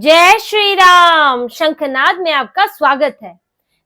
जय श्री राम। शंखनाद में आपका स्वागत है।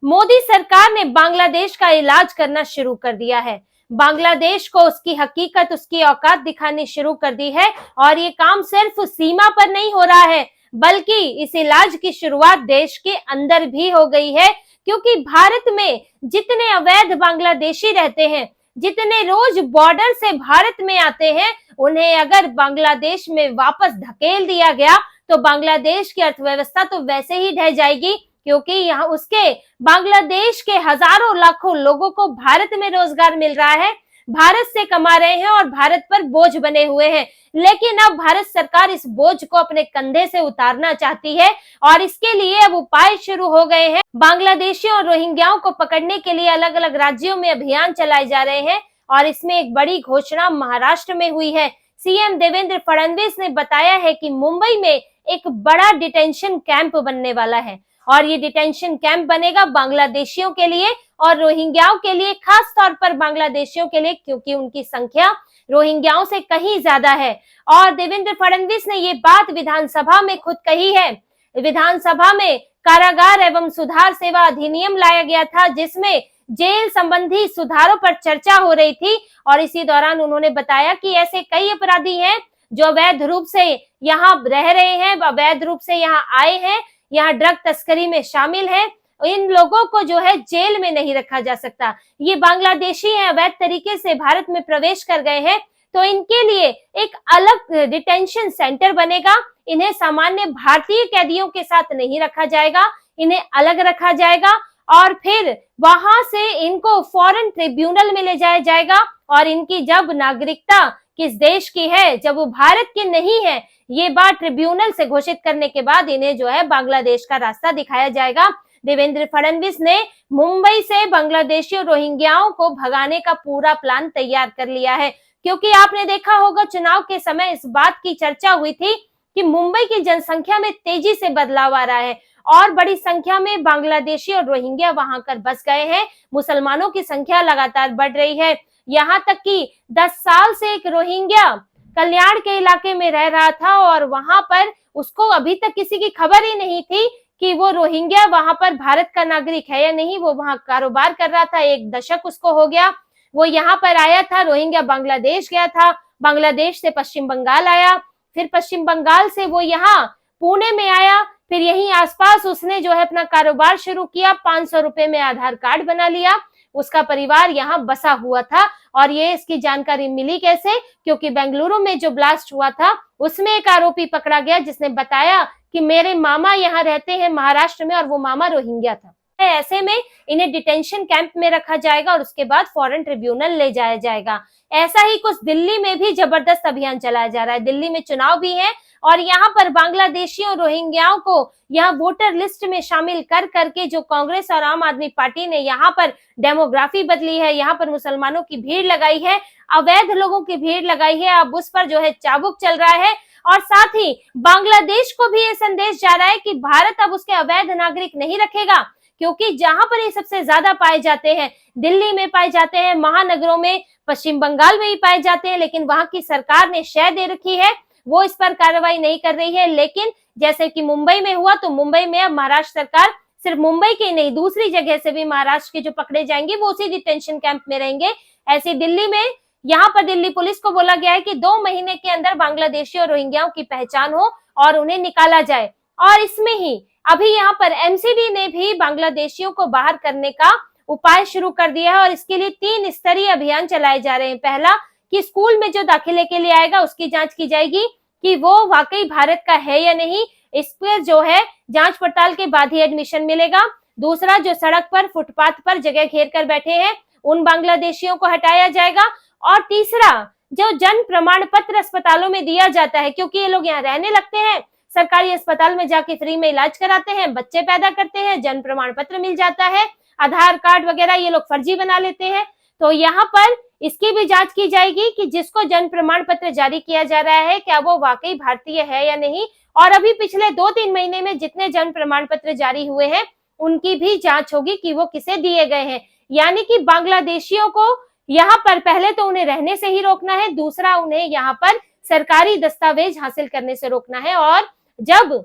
मोदी सरकार ने बांग्लादेश का इलाज करना शुरू कर दिया है। बांग्लादेश को उसकी हकीकत, उसकी औकात दिखानी शुरू कर दी है और ये काम सिर्फ सीमा पर नहीं हो रहा है बल्कि इस इलाज की शुरुआत देश के अंदर भी हो गई है, क्योंकि भारत में जितने अवैध बांग्लादेशी रहते हैं, जितने रोज बॉर्डर से भारत में आते हैं, उन्हें अगर बांग्लादेश में वापस धकेल दिया गया तो बांग्लादेश की अर्थव्यवस्था तो वैसे ही ढह जाएगी, क्योंकि यहाँ उसके बांग्लादेश के हजारों लाखों लोगों को भारत में रोजगार मिल रहा है, भारत से कमा रहे हैं और भारत पर बोझ बने हुए हैं। लेकिन अब भारत सरकार इस बोझ को अपने कंधे से उतारना चाहती है और इसके लिए अब उपाय शुरू हो गए हैं। बांग्लादेशियों और रोहिंग्याओं को पकड़ने के लिए अलग अलग राज्यों में अभियान चलाए जा रहे हैं और इसमें एक बड़ी घोषणा महाराष्ट्र में हुई है। सीएम देवेंद्र फडणवीस ने बताया है कि मुंबई में एक बड़ा डिटेंशन कैंप बनने वाला है और ये डिटेंशन कैंप बनेगा बांग्लादेशियों के लिए और रोहिंग्याओं के लिए, खास तौर पर बांग्लादेशियों के लिए, क्योंकि उनकी संख्या रोहिंग्याओं से कहीं ज्यादा है। और देवेंद्र फडणवीस ने ये बात विधानसभा में खुद कही है। विधानसभा में कारागार एवं सुधार सेवा अधिनियम लाया गया था, जिसमें जेल संबंधी सुधारों पर चर्चा हो रही थी और इसी दौरान उन्होंने बताया कि ऐसे कई अपराधी हैं जो अवैध रूप से यहाँ रह रहे हैं, अवैध रूप से यहाँ आए हैं, यहाँ ड्रग तस्करी में शामिल हैं। इन लोगों को जो है जेल में नहीं रखा जा सकता। ये बांग्लादेशी हैं, अवैध तरीके से भारत में प्रवेश कर गए हैं, तो इनके लिए एक अलग डिटेंशन सेंटर बनेगा। इन्हें सामान्य भारतीय कैदियों के साथ नहीं रखा जाएगा, इन्हें अलग रखा जाएगा और फिर वहां से इनको फॉरेन ट्रिब्यूनल में ले जाया जाएगा और इनकी जब नागरिकता किस देश की है, जब वो भारत की नहीं है, ये बात ट्रिब्यूनल से घोषित करने के बाद इन्हें जो है बांग्लादेश का रास्ता दिखाया जाएगा। देवेंद्र फडणवीस ने मुंबई से बांग्लादेशी और रोहिंग्याओं को भगाने का पूरा प्लान तैयार कर लिया है, क्योंकि आपने देखा होगा चुनाव के समय इस बात की चर्चा हुई थी कि मुंबई की जनसंख्या में तेजी से बदलाव आ रहा है और बड़ी संख्या में बांग्लादेशी और रोहिंग्या वहां कर बस गए हैं। मुसलमानों की संख्या लगातार बढ़ रही है, यहाँ तक कि 10 साल से एक रोहिंग्या कल्याण के इलाके में रह रहा था और वहां पर उसको अभी तक किसी की खबर ही नहीं थी कि वो रोहिंग्या वहां पर भारत का नागरिक है या नहीं। वो वहां कारोबार कर रहा था, 1 दशक उसको हो गया। वो यहाँ पर आया था, रोहिंग्या बांग्लादेश गया था, बांग्लादेश से पश्चिम बंगाल आया, फिर पश्चिम बंगाल से वो यहाँ पुणे में आया, फिर यहीं आसपास उसने जो है अपना कारोबार शुरू किया। 500 रुपए में आधार कार्ड बना लिया, उसका परिवार यहाँ बसा हुआ था। और ये इसकी जानकारी मिली कैसे? क्योंकि बेंगलुरु में जो ब्लास्ट हुआ था उसमें एक आरोपी पकड़ा गया जिसने बताया कि मेरे मामा यहाँ रहते हैं महाराष्ट्र में और वो मामा रोहिंग्या था। ऐसे में इन्हें डिटेंशन कैंप में रखा जाएगा और उसके बाद फॉरेन ट्रिब्यूनल ले जाया जाएगा। ऐसा ही कुछ दिल्ली में भी जबरदस्त अभियान चलाया जा रहा है। दिल्ली में चुनाव भी है और यहाँ पर बांग्लादेशियों रोहिंग्याओं को यहाँ वोटर लिस्ट में शामिल कर करके जो कांग्रेस और आम आदमी पार्टी ने यहाँ पर डेमोग्राफी बदली है, यहाँ पर मुसलमानों की भीड़ लगाई है, अवैध लोगों की भीड़ लगाई है, अब उस पर जो है चाबुक चल रहा है। और साथ ही बांग्लादेश को भी ये संदेश जा रहा है कि भारत अब उसके अवैध नागरिक नहीं रखेगा, क्योंकि जहां पर ये सबसे ज्यादा पाए जाते हैं, दिल्ली में पाए जाते हैं, महानगरों में, पश्चिम बंगाल में भी पाए जाते हैं, लेकिन वहां की सरकार ने शह दे रखी है, वो इस पर कार्रवाई नहीं कर रही है। लेकिन जैसे कि मुंबई में हुआ, तो मुंबई में अब महाराष्ट्र सरकार सिर्फ मुंबई की नहीं, दूसरी जगह से भी महाराष्ट्र के जो पकड़े जाएंगे वो उसी डिटेंशन कैंप में रहेंगे। ऐसे दिल्ली में, यहाँ पर दिल्ली पुलिस को बोला गया है कि 2 महीने के अंदर बांग्लादेशी और रोहिंग्याओं की पहचान हो और उन्हें निकाला जाए। और इसमें ही अभी यहाँ पर एमसीडी ने भी बांग्लादेशियों को बाहर करने का उपाय शुरू कर दिया है और इसके लिए 3 स्तरीय अभियान चलाए जा रहे हैं। पहला कि स्कूल में जो दाखिले के लिए आएगा उसकी जांच की जाएगी कि वो वाकई भारत का है या नहीं, इस पर जो है जांच पड़ताल के बाद ही एडमिशन मिलेगा। दूसरा, जो सड़क पर, फुटपाथ पर जगह घेर कर बैठे हैं उन बांग्लादेशियों को हटाया जाएगा। और तीसरा, जो जन्म प्रमाण पत्र अस्पतालों में दिया जाता है, क्योंकि ये लोग यहाँ रहने लगते हैं, सरकारी अस्पताल में जाके फ्री में इलाज कराते हैं, बच्चे पैदा करते हैं, जन्म प्रमाण पत्र मिल जाता है, आधार कार्ड वगैरह ये लोग फर्जी बना लेते हैं, तो यहाँ पर इसकी भी जांच की जाएगी कि जिसको जन्म प्रमाण पत्र जारी किया जा रहा है क्या वो वाकई भारतीय है या नहीं। और अभी पिछले 2-3 महीने में जितने जन्म प्रमाण पत्र जारी हुए हैं उनकी भी जांच होगी कि वो किसे दिए गए हैं। यानी कि बांग्लादेशियों को यहाँ पर पहले तो उन्हें रहने से ही रोकना है, दूसरा उन्हें यहाँ पर सरकारी दस्तावेज हासिल करने से रोकना है। और जब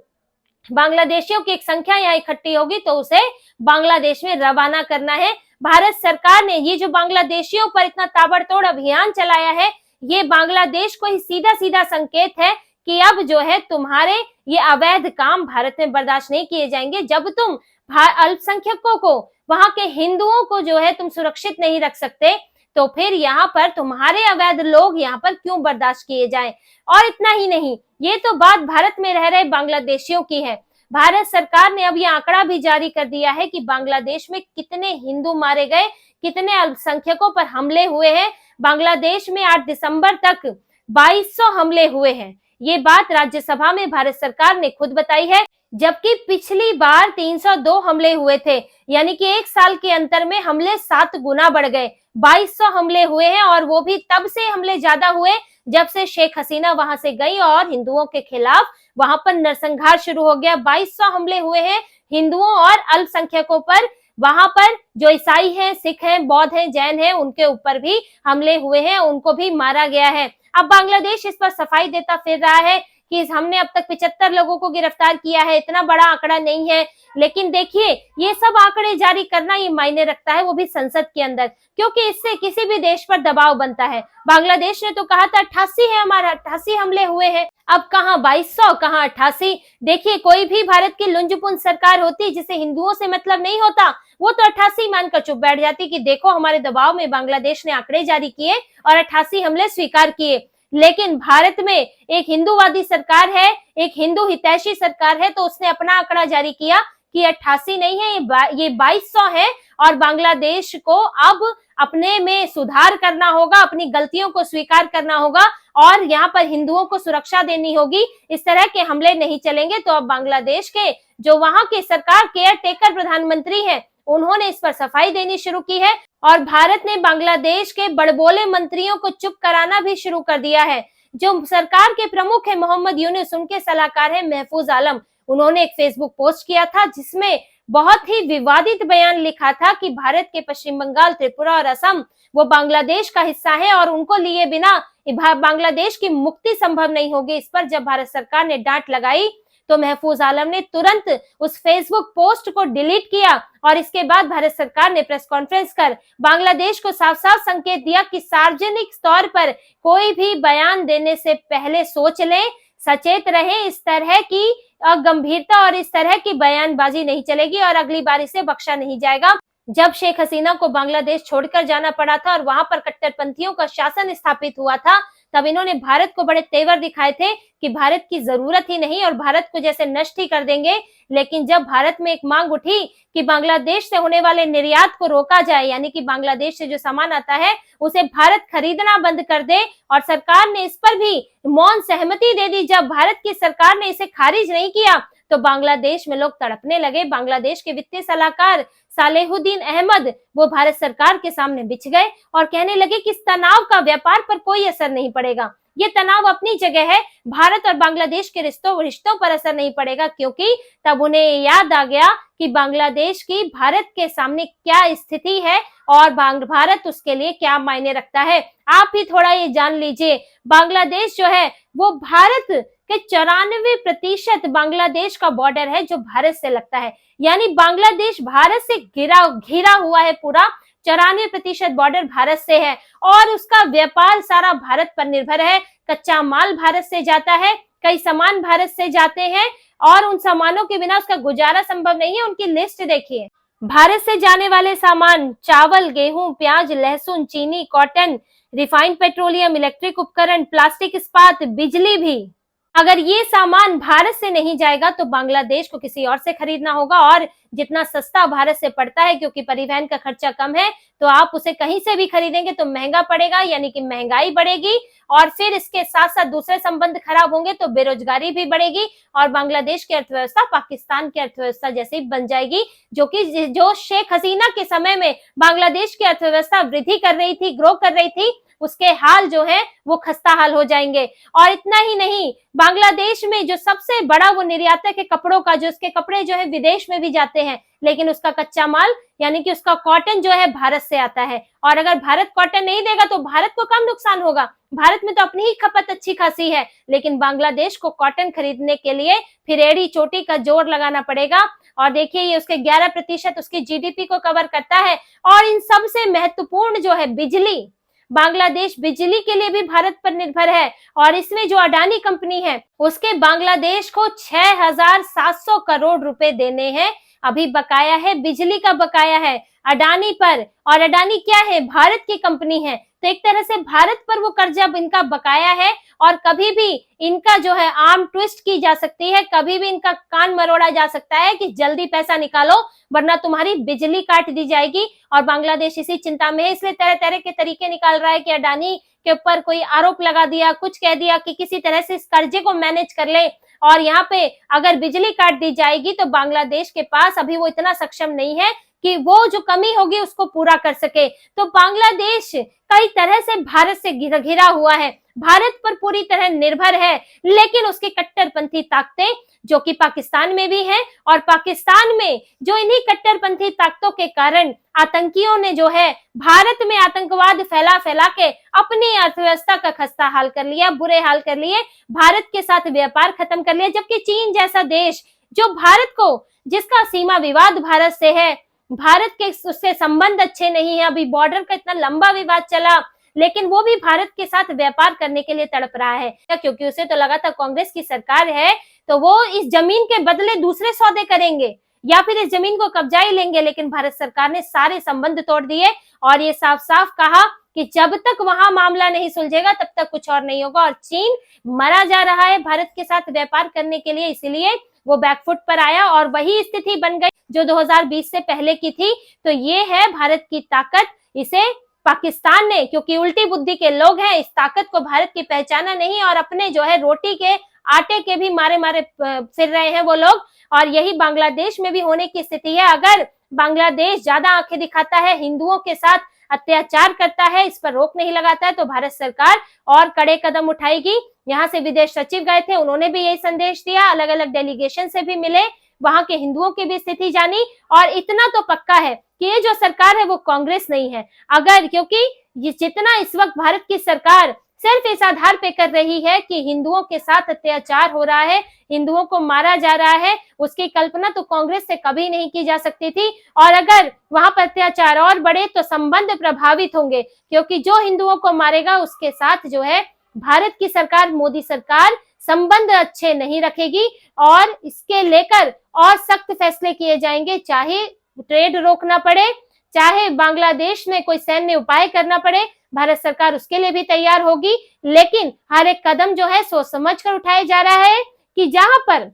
बांग्लादेशियों की एक संख्या यहाँ इकट्ठी होगी तो उसे बांग्लादेश में रवाना करना है। भारत सरकार ने ये जो बांग्लादेशियों पर इतना ताबड़तोड़ अभियान चलाया है, ये बांग्लादेश को ही सीधा सीधा संकेत है कि अब जो है तुम्हारे ये अवैध काम भारत में बर्दाश्त नहीं किए जाएंगे। जब तुम अल्पसंख्यकों को, वहां के हिंदुओं को जो है तुम सुरक्षित नहीं रख सकते, तो फिर यहाँ पर तुम्हारे अवैध लोग यहाँ पर क्यों बर्दाश्त किए जाएं। और इतना ही नहीं, ये तो बात भारत में रह रहे बांग्लादेशियों की है। भारत सरकार ने अब ये आंकड़ा भी जारी कर दिया है कि बांग्लादेश में कितने हिंदू मारे गए, कितने अल्पसंख्यकों पर हमले हुए हैं। बांग्लादेश में 8 दिसंबर तक 2200 हमले हुए हैं। ये बात राज्यसभा में भारत सरकार ने खुद बताई है, जबकि पिछली बार 302 हमले हुए थे, यानी कि एक साल के अंतर में हमले 7 गुना बढ़ गए। 2200 हमले हुए हैं और वो भी तब से हमले ज्यादा हुए जब से शेख हसीना वहां से गई और हिंदुओं के खिलाफ वहां पर नरसंहार शुरू हो गया। 2200 हमले हुए हैं हिंदुओं और अल्पसंख्यकों पर। वहां पर जो ईसाई हैं, सिख हैं, बौद्ध हैं, जैन हैं, उनके ऊपर भी हमले हुए हैं, उनको भी मारा गया है। अब बांग्लादेश इस पर सफाई देता फिर रहा है कि हमने अब तक 75 लोगों को गिरफ्तार किया है, इतना बड़ा आंकड़ा नहीं है। लेकिन देखिए, ये सब आंकड़े जारी करना ये मायने रखता है, वो भी संसद के अंदर, क्योंकि इससे किसी भी देश पर दबाव बनता है। बांग्लादेश ने तो कहा था 88 है, हमारा 88 हमले हुए हैं, अब कहाँ 2200, कहाँ 88। देखिए, कोई भी भारत की लुंजपुंज सरकार होती जिसे हिंदुओं से मतलब नहीं होता, वो तो 88 मानकर चुप बैठ जाती कि देखो हमारे दबाव में बांग्लादेश ने आंकड़े जारी किए और 88 हमले स्वीकार किए। लेकिन भारत में एक हिंदूवादी सरकार है, एक हिंदू हितैषी सरकार है, तो उसने अपना आंकड़ा जारी किया कि 88 नहीं है, ये 2200 है और बांग्लादेश को अब अपने में सुधार करना होगा, अपनी गलतियों को स्वीकार करना होगा और यहाँ पर हिंदुओं को सुरक्षा देनी होगी। इस तरह के हमले नहीं चलेंगे। तो अब बांग्लादेश के जो वहां के सरकार केयर टेकर प्रधानमंत्री हैं, उन्होंने इस पर सफाई देनी शुरू की है और भारत ने बांग्लादेश के बड़बोले मंत्रियों को चुप कराना भी शुरू कर दिया है। जो सरकार के प्रमुख है मोहम्मद यूनुस, उनके सलाहकार है महफूज आलम, उन्होंने एक फेसबुक पोस्ट किया था जिसमें बहुत ही विवादित बयान लिखा था कि भारत के पश्चिम बंगाल, त्रिपुरा और असम वो बांग्लादेश का हिस्सा है और उनको लिए बिना बांग्लादेश की मुक्ति संभव नहीं होगी। इस पर जब भारत सरकार ने डांट लगाई तो महफूज आलम ने तुरंत उस फेसबुक पोस्ट को डिलीट किया और इसके बाद भारत सरकार ने प्रेस कॉन्फ्रेंस कर बांग्लादेश को साफ साफ संकेत दिया कि सार्वजनिक तौर पर कोई भी बयान देने से पहले सोच लें, सचेत रहें। इस तरह की गंभीरता और इस तरह की बयानबाजी नहीं चलेगी और अगली बार इसे बख्शा नहीं जाएगा। जब शेख हसीना को बांग्लादेश छोड़कर जाना पड़ा था और वहां पर कट्टरपंथियों का शासन स्थापित हुआ था, तब इन्होंने भारत को बड़े तेवर दिखाए थे कि भारत की जरूरत ही नहीं और भारत को जैसे नष्ट ही कर देंगे। लेकिन जब भारत में एक मांग उठी कि बांग्लादेश से होने वाले निर्यात को रोका जाए, यानी कि बांग्लादेश से जो सामान आता है उसे भारत खरीदना बंद कर दे, और सरकार ने इस पर भी मौन सहमति दे दी, जब भारत की सरकार ने इसे खारिज नहीं किया तो बांग्लादेश में लोग तड़पने लगे। बांग्लादेश के वित्तीय सलाहकार सालेहुद्दीन अहमद वो भारत सरकार के सामने बिछ गए और कहने लगे कि इस तनाव का व्यापार पर कोई असर नहीं पड़ेगा, ये तनाव अपनी जगह है, भारत और बांग्लादेश के रिश्तों पर असर नहीं पड़ेगा, क्योंकि तब उन्हें याद आ गया कि बांग्लादेश की भारत के सामने क्या स्थिति है और भारत उसके लिए क्या मायने रखता है। आप भी थोड़ा ये जान लीजिए, बांग्लादेश जो है वो भारत के 94% बांग्लादेश का बॉर्डर है जो भारत से लगता है, यानी बांग्लादेश भारत से घिरा हुआ है पूरा। 94% बॉर्डर भारत से है और उसका व्यापार सारा भारत पर निर्भर है। कच्चा माल भारत से जाता है, कई सामान भारत से जाते हैं और उन सामानों के बिना उसका गुजारा संभव नहीं है। उनकी लिस्ट देखिए, भारत से जाने वाले सामान चावल, गेहूं, प्याज, लहसुन, चीनी, कॉटन, रिफाइंड पेट्रोलियम, इलेक्ट्रिक उपकरण, प्लास्टिक, इस्पात, बिजली भी। अगर ये सामान भारत से नहीं जाएगा तो बांग्लादेश को किसी और से खरीदना होगा, और जितना सस्ता भारत से पड़ता है क्योंकि परिवहन का खर्चा कम है, तो आप उसे कहीं से भी खरीदेंगे तो महंगा पड़ेगा, यानी कि महंगाई बढ़ेगी और फिर इसके साथ साथ दूसरे संबंध खराब होंगे तो बेरोजगारी भी बढ़ेगी और बांग्लादेश की अर्थव्यवस्था पाकिस्तान की अर्थव्यवस्था जैसी बन जाएगी, जो शेख हसीना के समय में बांग्लादेश की अर्थव्यवस्था वृद्धि कर रही थी, ग्रो कर रही थी, उसके हाल जो है वो खस्ता हाल हो जाएंगे। और इतना ही नहीं, बांग्लादेश में जो सबसे बड़ा वो निर्यातक है कपड़ों का, जो उसके कपड़े जो है विदेश में भी जाते हैं, लेकिन उसका कच्चा माल यानी कि उसका कॉटन जो है भारत से आता है। और अगर भारत कॉटन नहीं देगा तो भारत को कम नुकसान होगा। भारत में तो अपनी ही खपत अच्छी खासी है, लेकिन बांग्लादेश को कॉटन खरीदने के लिए फिर एड़ी चोटी का जोर लगाना पड़ेगा। और देखिए ये उसके 11% उसकी जीडीपी को कवर करता है। और इन सबसे महत्वपूर्ण जो है बिजली, बांग्लादेश बिजली के लिए भी भारत पर निर्भर है। और इसमें जो अडानी कंपनी है उसके बांग्लादेश को 6,700 करोड़ रुपए देने हैं। अभी बकाया है, बिजली का बकाया है अडानी पर। और अडानी क्या है? भारत की कंपनी है, तो एक तरह से भारत पर वो कर्जा इनका बकाया है। और कभी भी इनका जो है आर्म ट्विस्ट की जा सकती है, कभी भी इनका कान मरोड़ा जा सकता है कि जल्दी पैसा निकालो वरना तुम्हारी बिजली काट दी जाएगी। और बांग्लादेश इसी चिंता में है, इसलिए तरह तरह के तरीके निकाल रहा है कि अडानी के ऊपर कोई आरोप लगा दिया, कुछ कह दिया कि किसी तरह से इस कर्जे को मैनेज कर ले। और यहाँ पे अगर बिजली काट दी जाएगी तो बांग्लादेश के पास अभी वो इतना सक्षम नहीं है कि वो जो कमी होगी उसको पूरा कर सके। तो बांग्लादेश कई तरह से भारत से घिरा हुआ है, भारत पर पूरी तरह निर्भर है। लेकिन उसकी कट्टरपंथी ताकतें जो कि पाकिस्तान में भी हैं, और पाकिस्तान में जो इन्हीं कट्टरपंथी ताकतों के कारण आतंकियों ने जो है भारत में आतंकवाद फैला फैला के अपनी अर्थव्यवस्था का खस्ता हाल कर लिया, बुरे हाल कर लिए, भारत के साथ व्यापार खत्म कर लिया। जबकि चीन जैसा देश जो भारत को, जिसका सीमा विवाद भारत से है, भारत के उससे संबंध अच्छे नहीं है, अभी बॉर्डर का इतना लंबा विवाद चला, लेकिन वो भी भारत के साथ व्यापार करने के लिए तड़प रहा है, क्योंकि उसे तो लगा था कांग्रेस की सरकार है तो वो इस जमीन के बदले दूसरे सौदे करेंगे या फिर इस जमीन को कब्जा ही लेंगे। लेकिन भारत सरकार ने सारे संबंध तोड़ दिए और ये साफ साफ कहा कि जब तक वहां मामला नहीं सुलझेगा तब तक कुछ और नहीं होगा। और चीन मरा जा रहा है भारत के साथ व्यापार करने के लिए, इसीलिए वो बैकफुट पर आया और वही स्थिति बन गई जो 2020 से पहले की थी। तो ये है भारत की ताकत, इसे पाकिस्तान ने, क्योंकि उल्टी बुद्धि के लोग हैं, इस ताकत को भारत की पहचाना नहीं और अपने जो है रोटी के आटे के भी मारे मारे फिर रहे हैं वो लोग। और यही बांग्लादेश में भी होने की स्थिति है। अगर बांग्लादेश ज्यादा आंखें दिखाता है, हिंदुओं के साथ अत्याचार करता है, इस पर रोक नहीं लगाता है, तो भारत सरकार और कड़े कदम उठाएगी। यहाँ से विदेश सचिव गए थे, उन्होंने भी यही संदेश दिया, अलग अलग डेलीगेशन से भी मिले, वहां के हिंदुओं की भी स्थिति जानी। और इतना तो पक्का है कि ये जो सरकार है वो कांग्रेस नहीं है। अगर, क्योंकि ये जितना इस वक्त भारत की सरकार सिर्फ इस आधार पे कर रही है कि हिंदुओं के साथ अत्याचार हो रहा है, हिंदुओं को मारा जा रहा है, उसकी कल्पना तो कांग्रेस से कभी नहीं की जा सकती थी। और अगर वहां पर अत्याचार और बढ़े तो संबंध प्रभावित होंगे, क्योंकि जो हिंदुओं को मारेगा उसके साथ जो है भारत की सरकार, मोदी सरकार संबंध अच्छे नहीं रखेगी और इसके लेकर और सख्त फैसले किए जाएंगे, चाहे ट्रेड रोकना पड़े, चाहे बांग्लादेश में कोई सैन्य उपाय करना पड़े, भारत सरकार उसके लिए भी तैयार होगी। लेकिन हर एक कदम जो है सोच समझ कर उठाया जा रहा है कि जहां पर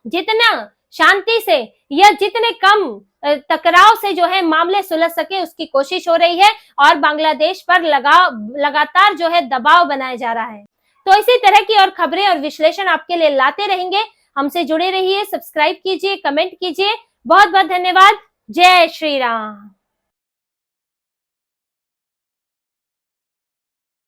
जितना शांति से या जितने कम टकराव से जो है मामले सुलझ सके उसकी कोशिश हो रही है और बांग्लादेश पर लगातार जो है दबाव बनाया जा रहा है। तो इसी तरह की और खबरें और विश्लेषण आपके लिए लाते रहेंगे। हमसे जुड़े रहिए, सब्सक्राइब कीजिए, कमेंट कीजिए। बहुत बहुत धन्यवाद। जय श्री राम।